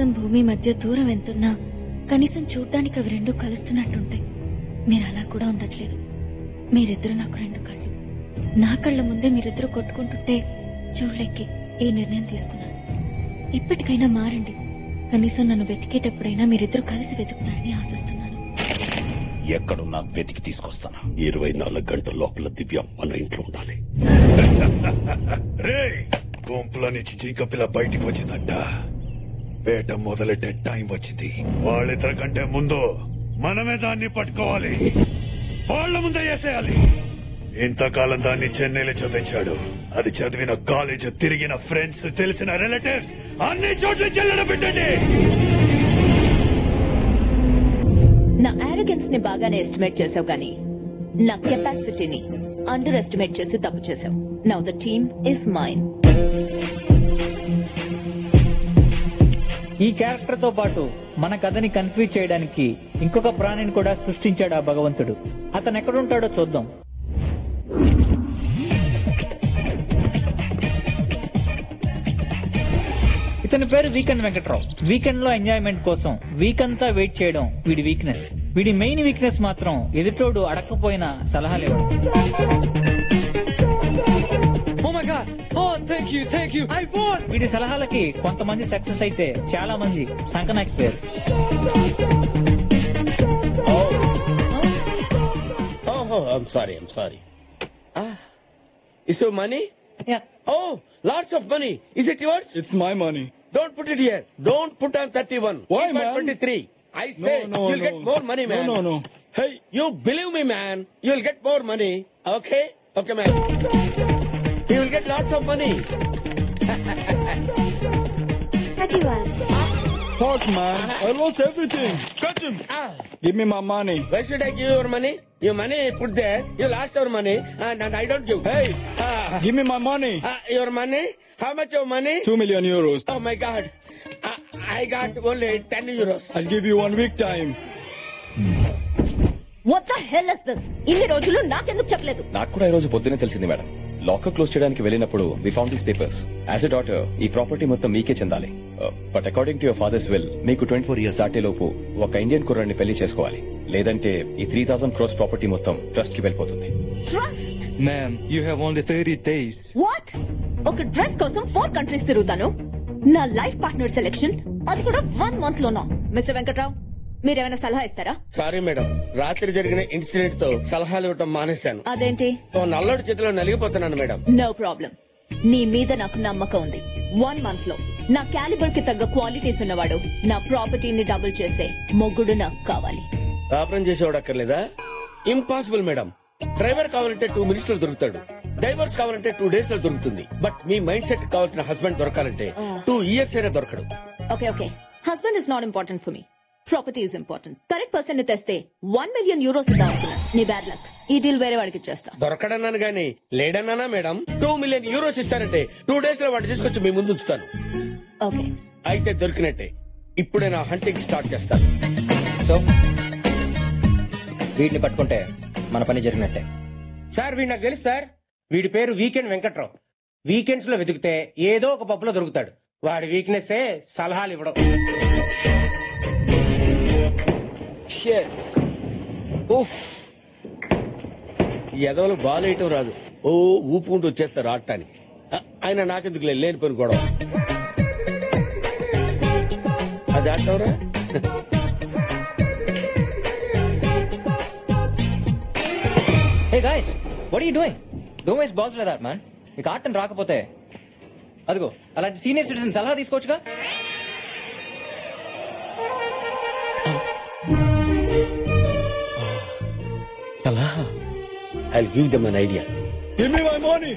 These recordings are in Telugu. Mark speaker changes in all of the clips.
Speaker 1: ఆకాశం భూమి మధ్య దూరం ఎంతున్నా కనీసం చూడ్డానికి అవి రెండు కలుస్తున్నట్టుంటాయి. మీరు అలా కూడా ఉండట్లేదు. మీరిద్దరు నాకు రెండు కళ్ళు. నా కళ్ళ ముందే మీరిద్దరు కొట్టుకుంటుంటే చూడలేకే ఈ నిర్ణయం తీసుకున్నాను. ఇప్పటికైనా మారండి. కనీసం నన్ను వెతికేటప్పుడైనా మీరిద్దరు కలిసి వెతుకుతారని ఆశిస్తున్నాను.
Speaker 2: ఎక్కడున్నా వెతికి తీసుకొస్తాను.
Speaker 3: 24 గంటల లోపల దివ్య మన ఇంట్లో ఉండాలి.
Speaker 4: రే గుంపులో నుంచి జింక పిల్ల బయటికి వచ్చిందంట. వేట మొదలెట్టే టైం వచ్చింది. వాళ్ళిద్దరి కంటే ముందు మనమే దాన్ని పట్టుకోవాలి. వాళ్ళ ముందే వేసేయాలి. ఇంతకాలం దాన్ని చెన్నైలో చదివించాడు. అది చదివిన కాలేజ్, తిరిగిన ఫ్రెండ్స్, తెలిసిన రిలేటివ్స్ అన్ని చోట్ల చెల్లెడ పెట్టండి.
Speaker 5: నా ఆరోగెన్స్ ని బాగానే ఎస్టిమేట్ చేసావు గానీ నా కెపాసిటీని అండర్ ఎస్టిమేట్ చేసి తప్పు చేసావు. Now the team is mine.
Speaker 6: ఈ క్యారెక్టర్ తో పాటు మన కథని కన్ఫ్యూజ్ చేయడానికి ఇంకొక ప్రాణిని కూడా సృష్టించాడు ఆ భగవంతుడు. అతను ఎక్కడుంటాడో చూద్దాం. ఇతని పేరు వీకెండ్ వెంకట్రావు. వీకెండ్ లో ఎంజాయ్మెంట్ కోసం వీక్ అంతా వెయిట్ చేయడం వీడి వీక్నెస్. వీడి మెయిన్ వీక్నెస్ మాత్రం ఎదుటోడు అడక్కపోయిన సలహాలు ఇవ్వడం. వీడి సలహాలకి కొంతమంది సక్సెస్ అయితే చాలా మంది సంకనాకిపోయారు.
Speaker 7: I'm sorry. Is your money?
Speaker 6: Yeah.
Speaker 7: Oh, lots of money. Is it yours?
Speaker 8: It's my money.
Speaker 7: Don't put it here. Don't put on 31.
Speaker 8: Why,
Speaker 7: Keep on
Speaker 8: man?
Speaker 7: 23. I say you'll get more money, man.
Speaker 8: No. Hey.
Speaker 7: You believe me, man. You'll get more money. Okay? Okay, man. You will get lots of money.
Speaker 8: Fuck, man. I lost everything. Catch him. Give me my money.
Speaker 7: Where should I give your money? Your money put there. You lost your money and I don't give.
Speaker 8: Hey, give me my money.
Speaker 7: Your money? How much your money?
Speaker 8: 2 million euros.
Speaker 7: Oh my God. I got only 10 euros.
Speaker 8: I'll give you 1 week time.
Speaker 5: What the hell is this? ఇన్ని రోజులు నాకెందుకు చెప్పలేదు?
Speaker 9: నాకు కూడా ఈ రోజు పొద్దునే తెలిసింది మేడం. లాకర్ క్లోజ్ చేయడానికి వెళ్ళినప్పుడు we found these papers. As a daughter ఈ ప్రాపర్టీ మొత్తం మీకే చెందాలి. But according to your father's will మీకు 24 ఇయర్స్ దాటే లోపు ఒక ఇండియన్ కుర్రాన్ని పెళ్లి చేసుకోవాలి. లేదంటే ఈ 3,000 crores ప్రాపర్టీ మొత్తం ట్రస్ట్ కి వెళ్ళిపోతుంది.
Speaker 5: Trust?
Speaker 8: Ma'am, you have only 30 days.
Speaker 5: What? ఒక డ్రెస్ కోసం 4 కంట్రీస్ తిరుగుతాను. నా లైఫ్ పార్ట్నర్ సెలెక్షన్ అది కూడా 1 month లోనా? మిస్టర్ వెంకట్రావు, మీరేమైనా సలహా ఇస్తారా?
Speaker 7: సారీ మేడం, రాత్రి జరిగిన ఇన్సిడెంట్ తో సలహాలు ఇవ్వటం మానేశాను.
Speaker 5: అదేంటి?
Speaker 7: నల్లోడి చేతిలో నలిగిపోతున్నాను మేడం.
Speaker 5: No problem. నీ మీద నాకు నమ్మకం ఉంది. 1 month లో నా క్యాలిబర్ కి తగ్గ క్వాలిటీస్ ఉన్నవాడు, నా ప్రాపర్టీని డబుల్ చేసే మొగ్గుడు నాకు కావాలి.
Speaker 7: కాపురం చేసేవాడు అక్కర్లేదా? Impossible madam. డ్రైవర్ కావాలంటే 2 minutes లో దొరుకుతాడు. డైవర్స్ కావాలంటే 2 days లో దొరుకుతుంది. బట్ మీ మైండ్ సెట్ కావాల్సిన హస్బెండ్ దొరకాలంటే 2 years అయినా దొరకడు.
Speaker 5: Okay. Husband is not important for me. Property is important. Correct person ని తెస్తే 1 million euros ఇద్దాం అనుకున్నాను. నీ బ్యాడ్ లక్. ఈ డీల్ వేరే వాడికి ఇచ్చేస్తా.
Speaker 7: దొరకడన్నాను గానీ లేడన్నానా మేడం? 2 million euros ఇస్తారంటే 2 days లో వాడిని తీసుకొచ్చి మీ ముందు ఉంచుతాను.
Speaker 5: ఓకే,
Speaker 7: అయితే దొరికినట్టే. ఇప్పుడే నా హంటింగ్ స్టార్ట్ చేస్తాను.
Speaker 10: సో వీడిని పట్టుకుంటే మన పని జరిగినట్టే.
Speaker 11: సార్ వీడు నాకు తెలుసు సార్. వీడి పేరు వీకెండ్ వెంకట్రావు. వీకెండ్స్ లో వెతికితే ఏదో ఒక పప్పులో దొరుకుతాడు. వాడి వీక్నెస్ సలహాలు ఇవ్వడం.
Speaker 7: ఎదవలు బాలేయటం రాదు. ఓ ఊపుకుంటూ వచ్చేస్తారు ఆడటానికి. ఆయన నాకెందుకు లేని పని గొడవ. అది ఆడటంరా.
Speaker 10: Hey guys, what are you doing? Don't waste balls like that, man. నీకు ఆటం రాకపోతే అదిగో అలాంటి సీనియర్ సిటిజన్ సలహా తీసుకోవచ్చుగా.
Speaker 7: సలహా? I'll give them an idea.
Speaker 8: Give me my money.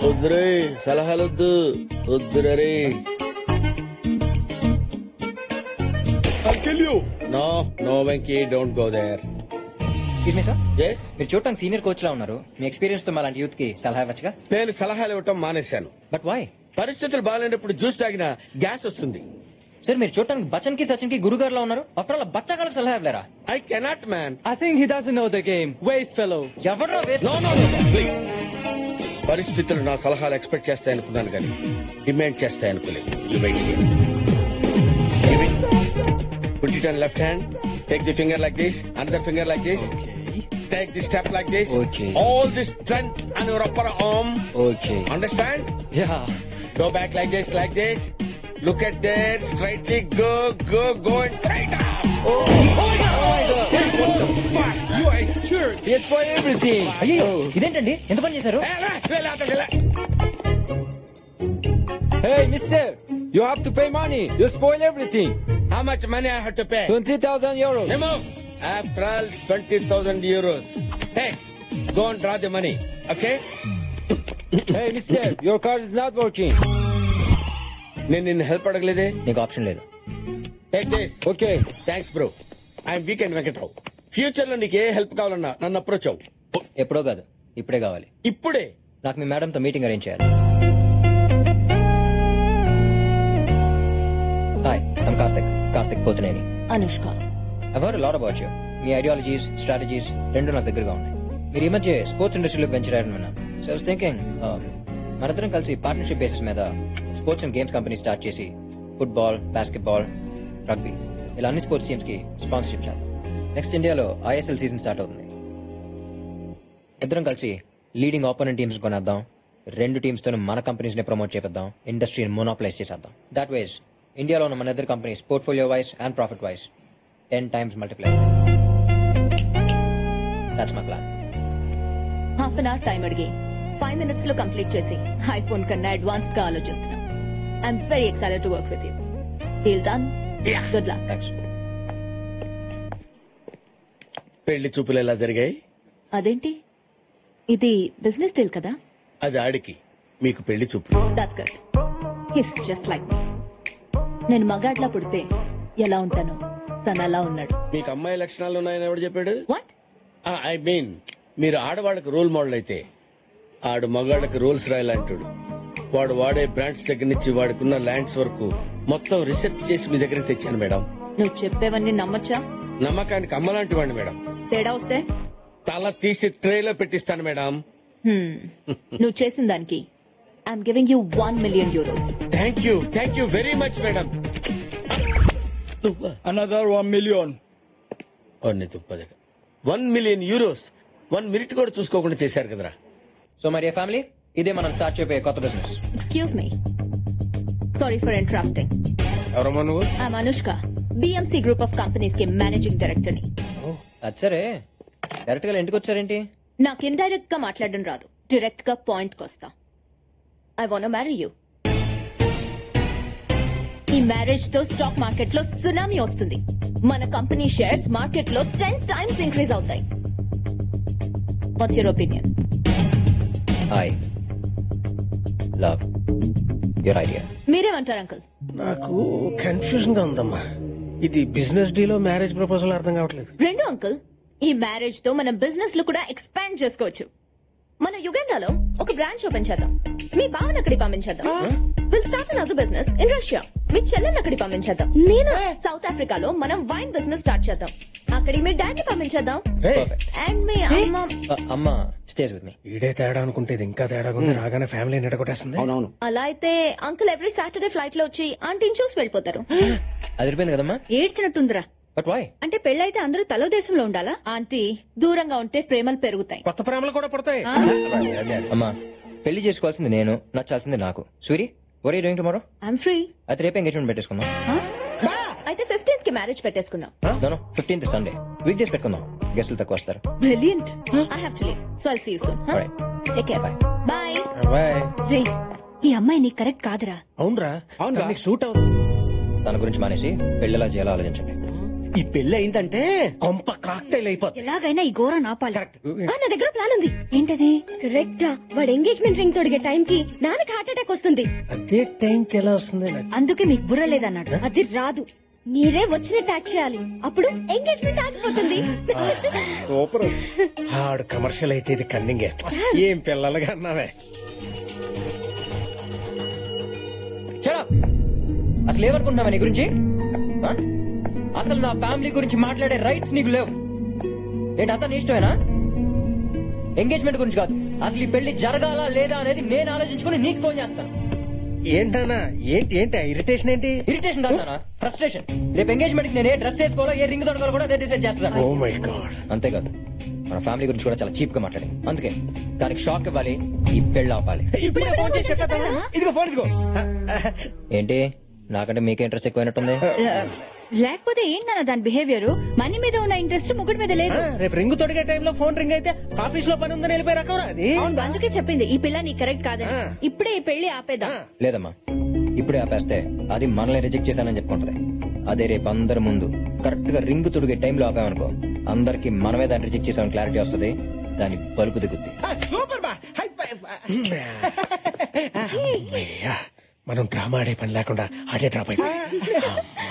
Speaker 7: వద్దురే సలహాలొద్దు. వద్దురే.
Speaker 8: I'll kill you.
Speaker 7: No, Venki, don't go there.
Speaker 10: Excuse me, sir?
Speaker 7: Yes?
Speaker 10: మీరు చూడటానికి సీనియర్ కోచ్ లా ఉన్నారు. మీ ఎక్స్పీరియన్స్ తో అలాంటి యూత్ కి సలహా ఇవ్వచ్చుగా.
Speaker 7: నేను సలహాలు ఇవ్వటం మానేశాను.
Speaker 10: But why?
Speaker 7: పరిస్థితులు బాగాలేనప్పుడు జ్యూస్ తాగినా గ్యాస్ వస్తుంది.
Speaker 10: సార్ మీరు చూడటానికి బచ్చన్ కి సచిన్ కి గురుగారు లా ఉన్నారు. ఆఫ్టర్ ఆల్ బచ్చగాళ్ళకి సలహా ఇవ్వలేరా?
Speaker 7: I cannot, man.
Speaker 6: I think he doesn't know the game. Waste fellow.
Speaker 10: ఎవడ్రా వేస్ట్?
Speaker 7: No, please. పరిస్థితులు నా సలహాలు ఎక్స్పెక్ట్ చేస్తాయనుకున్నాను కానీ demand చేస్తాయనుకోలేదు. You wait here. it on left hand. Take the finger like this, another finger like this. Take the step like this.
Speaker 10: Okay.
Speaker 7: All this strength on your upper arm.
Speaker 10: Okay.
Speaker 7: Understand?
Speaker 10: Yeah.
Speaker 7: Go back like this, like this. Look at there, straightly go and straight up.
Speaker 10: You are sure. Yes, for everything. అయ్యో ఇదేంటండి ఎంత పని చేశారు?
Speaker 8: Hey, mister, you have to pay money. You spoil everything.
Speaker 7: How much money I have to pay?
Speaker 8: 20,000 euros.
Speaker 7: Remove. After all, 20,000 euros. Hey, go and draw the money, okay?
Speaker 8: Hey, mister, your card is not working.
Speaker 7: నేను నిన్ను హెల్ప్ అడగలేదే.
Speaker 10: నీకు ఆప్షన్ లేదు.
Speaker 7: Take this.
Speaker 8: Okay.
Speaker 7: Thanks, bro. I'm Weekend Venkatrao. Future లో నీకు ఏ హెల్ప్ కావాలన్నా నన్ను అప్రోచ్ అవ్వు.
Speaker 10: ఎప్పుడో కాదు ఇప్పుడే కావాలి.
Speaker 7: ఇప్పుడే.
Speaker 10: నాకు మీ మేడంతో మీటింగ్ అరేంజ్ చేయాలి. Hi, I'm Karthik Pothuneni.
Speaker 5: Anushka.
Speaker 10: I've heard a lot about you. మీ ఐడియాలజీస్, స్ట్రాటజీస్ రెండు నాకు దగ్గరగా ఉన్నాయి. మీరు ఈ మధ్య స్పోర్ట్స్ ఇండస్ట్రీలోకి వెంచర్ అయ్యారని విన్నాను. సో ఐ వాస్ థింకింగ్ మనందరం కలిసి పార్ట్నర్షిప్ బేసిస్ మీద sports and games company start చేసి ఫుట్బాల్, బాస్కెట్బాల్, రగ్బీ ఇలా అన్ని స్పోర్ట్స్ టీమ్స్ కి స్పాన్సర్షిప్ చేద్దాం. నెక్స్ట్ ఇండియాలో ISL సీజన్ స్టార్ట్ అవుతుంది. ఇద్దరం కలిసి లీడింగ్ ఆపోనెంట్ టీమ్స్ కొనేద్దాం. రెండు టీమ్స్ తో మన కంపెనీస్ ని ప్రమోట్ చేద్దాం. ఇండస్ట్రీని మోనోప్లైజ్ చేసేద్దాం. దాట్ వేస్ ఇండియాలో ఉన్న మన ఇద్దరు companies portfolio wise and profit wise 10 times multiply. That's my plan.
Speaker 5: Half an hour time అడిగి 5 minutes లో కంప్లీట్ చేసి ఐఫోన్ కన్నా అడ్వాన్స్డ్ గా ఆలోచిస్తున్నాం. I'm very excited to work with you. Deal done. Good luck.
Speaker 10: Thanks.
Speaker 7: పెళ్లి చూపులు ఎలా జరిగాయి?
Speaker 5: అదేంటి, ఇది బిజినెస్ డీల్ కదా?
Speaker 7: అది ఆడికి, మీకు పెళ్లి చూపులు.
Speaker 5: That's good. He's just like me. నేను మగాడ్లా పుడితే ఎలా ఉంటానో తను అలా ఉన్నాడు.
Speaker 7: మీకు అమ్మాయి లక్షణాలు ఉన్నాయని ఎవడు చెప్పాడు?
Speaker 5: వాట్?
Speaker 7: ఐ మీన్ మీరు ఆడవాళ్ళకి రోల్ మోడల్ అయితే ఆడు మగాళ్ళకి రోల్స్ రాయాలంటాడు. వాడు వాడే బ్రాండ్స్ దగ్గర నుంచి వాడుకున్న ల్యాండ్స్ వరకు మొత్తం రీసెర్చ్ చేసి మీ దగ్గర తెచ్చాను మేడం.
Speaker 5: నువ్వు చెప్పేవన్నీ నమ్మొచ్చా?
Speaker 7: నమ్మకానికి అమ్మలాంటి వాడిని మేడం.
Speaker 5: తేడా వస్తే
Speaker 7: తల తీసి ట్రేలో పెట్టిస్తాను మేడం.
Speaker 5: నువ్వు చేసిన దానికి I'm giving you 1 million euros.
Speaker 7: Thank you very much madam.
Speaker 8: Another 1 million.
Speaker 7: 1 million euros 1 minute కూడా చూసుకోకుండా చేశారు కదరా.
Speaker 10: సో మరి ఫ్యామిలీ, ఇదే మనం స్టార్ట్ చేయబోయే కొత్త business.
Speaker 5: Excuse me, sorry for interrupting.
Speaker 7: ఎవరమ్మా నువ్వు?
Speaker 5: I'm Anushka, BMC group of companies కి మేనేజింగ్ డైరెక్టర్ ని.
Speaker 10: అది సరే, డైరెక్ట్ గా ఇంటికి వచ్చారేంటి?
Speaker 5: నాకు ఇండైరెక్ట్ గా మాట్లాడడం రాదు, డైరెక్ట్ గా పాయింట్ కొస్తా. I want marry you. ఈ మ్యారేజ్ తో స్టాక్ మార్కెట్ లో సునామీ వస్తుంది. మన కంపెనీ షేర్స్ మార్కెట్ లో 10 times ఇంక్రీజ్ అవుతాయి. What's your opinion?
Speaker 10: I love your idea.
Speaker 5: మీరేమంటారు అంకుల్?
Speaker 11: నాకు కన్ఫ్యూజన్ గా ఉందమ్మా. ఇది బిజినెస్ డీలో మ్యారేజ్ ప్రపోజల్ అర్థం కావట్లేదు.
Speaker 5: రెండు అంకుల్, ఈ మ్యారేజ్ తో మనం బిజినెస్ లో కూడా ఎక్స్పాండ్ చేసుకోవచ్చు. మన యుగండాలో ఒక బ్రాంచ్ ఓపెన్ చేద్దాం. మీ బావన్ అక్కడికి పంపించేద్దాం. Will start another business in Russia. మీ చెల్లెల్ని అక్కడికి పంపించేద్దాం. నేను సౌత్ ఆఫ్రికాలో మనం వైన్ బిజినెస్ స్టార్ట్ చేద్దాం. అక్కడికి మీ డాడీ పంపించేద్దాం. అండ్ మీ
Speaker 10: అమ్మ స్టేజ్ విత్ మీ.
Speaker 11: ఈడే తేడా అనుకుంటే ఇది ఇంకా తేడా ఉంది. రాగానే ఫ్యామిలీ నిడగొట్టేస్తుంది.
Speaker 7: అవునవును.
Speaker 5: అలా అయితే అంకుల్ ఎవ్రీ సాటర్డే ఫ్లైట్ లో వచ్చి ఆంటీని చూసి వెళ్ళిపోతారు.
Speaker 10: అది అయిపోయింది కదమ్మా.
Speaker 5: ఏడ్చినట్టుందిరా.
Speaker 10: But why?
Speaker 5: అంటే పెళ్ళైతే అందరూ తలో దేశంలో ఉండాలా? ఆంటీ, దూరంగా ఉంటే ప్రేమలు పెరుగుతాయి.
Speaker 11: కొత్త ప్రేమలు కూడా పడతాయి.
Speaker 10: అమ్మా, పెళ్లి చేసుకోవాల్సింది నేను, నచ్చాల్సింది నాకు. Suri, what are you doing tomorrow?
Speaker 5: I'm free.
Speaker 10: అయితే రేపు ఎంగేజ్మెంట్ పెట్టేసుకుందాం.
Speaker 5: అయితే 15th కి మ్యారేజ్ పెట్టేసుకుందాం.
Speaker 10: No 15th Sunday. Week days పెట్టుకుందాం, గెస్టులు తక్కువ వస్తారు.
Speaker 5: Brilliant. I have to leave, so I'll see you soon. Take care. Bye bye. రే, ఈ అమ్మాయి నీకు కరెక్ట్ కాదురా.
Speaker 11: అవునరా, అవును నీకు సూట్ అవుతుంది.
Speaker 10: తన గురించి మానేసి పెళ్లిలా చేయాలో ఆలోచించండి.
Speaker 7: ఈ పెళ్లి అయిందంటే
Speaker 11: కొంప కాక్టైల్ అయిపోతుంది.
Speaker 5: ఎలాగైనా ఈ ఘోరం ఆపాలి. నా దగ్గర ప్లాన్ ఉంది. ఏంటది? కరెక్ట్ గా వాడు ఎంగేజ్మెంట్ రింగ్ తొడిగే టైం కి నాన్నకి హార్ట్ అటాక్ వస్తుంది.
Speaker 11: అదే టైం కి ఎలా వస్తుంది?
Speaker 5: అందుకే మీకు బుర్ర లేదన్నాడు. అది రాదు, మీరే వచ్చినట్టు యాక్ట్ చేయాలి. అప్పుడు ఎంగేజ్మెంట్ ఆగిపోతుంది.
Speaker 11: సూపర్. ఆడు కమర్షియల్ అయితే ఇది కన్నింగే. ఏం పిల్లలుగా అన్నావే.
Speaker 10: అసలు ఏమనుకుంటున్నావా నీ గురించి? అసలు నా ఫ్యామిలీ గురించి మాట్లాడే రైట్స్ నీకు లేవు. ఏంటి అతను ఇష్టమేనా? ఎంగేజ్మెంట్ గురించి కాదు, అసలు ఈ పెళ్లి జరగాలా లేదా అనేది నేను ఆలోచించుకుని నీకు ఫోన్ చేస్తాను.
Speaker 11: ఏంటన్నా ఏంటి ఏంటి ఇరిటేషన్ ఏంటి?
Speaker 10: ఇరిటేషన్ కాదు, ఫ్రస్ట్రేషన్. రేపు ఎంగేజ్మెంట్ కి నేను ఏ డ్రెస్ వేసుకోవాలో ఏ రింగ్ దొరకాలో కూడా అదే డిసైడ్ చేస్తాను.
Speaker 11: Oh my God.
Speaker 10: అంతేకాదు మన ఫ్యామిలీ గురించి కూడా చాలా చీప్ గా మాట్లాడి, అందుకే దానికి షాక్ ఇవ్వాలి, ఈ పెళ్లి ఆపాలి.
Speaker 11: ఇప్పుడే ఫోన్ చేసి చెప్పేద్దామా? ఇదిగో ఫోన్ ఇదిగో.
Speaker 10: ఏంటి నాకంటే మీకే ఇంట్రెస్ట్ ఎక్కువైనట్టుంది.
Speaker 1: లేకపోతే ఏంటన్న దాని బిహేవియర్? మనీ మీద ఉన్న ఇంట్రెస్ట్ ముగ్గురు మీద లేదు.
Speaker 11: రేపు రింగ్ తొడిగే టైంలో ఫోన్ రింగ్ అయితే ఆఫీస్ లో పని ఉందని వెళ్ళిపోయి రకం అది.
Speaker 1: అందుకే చెప్పింది ఈ పిల్ల నీ కరెక్ట్ కాదని. ఇప్పుడే ఈ పెళ్లి ఆపేద్దాం.
Speaker 10: లేదమ్మా, ఇప్పుడే ఆపేస్తే అది మనల్ని రిజెక్ట్ చేశానని చెప్పుకుంటది. అదే రేపు అందరి ముందు కరెక్ట్ గా రింగ్ తొడిగే టైంలో ఆపామనుకో, అందరికి మనమే దాన్ని రిజెక్ట్ చేసామని క్లారిటీ వస్తుంది, దాని బలుపు దిగుద్ది.
Speaker 11: సూపర్ బా, హై ఫైవ్. మనం డ్రామా ఆడే పని లేకుండా ఆడే డ్రాప్ అయిపోయి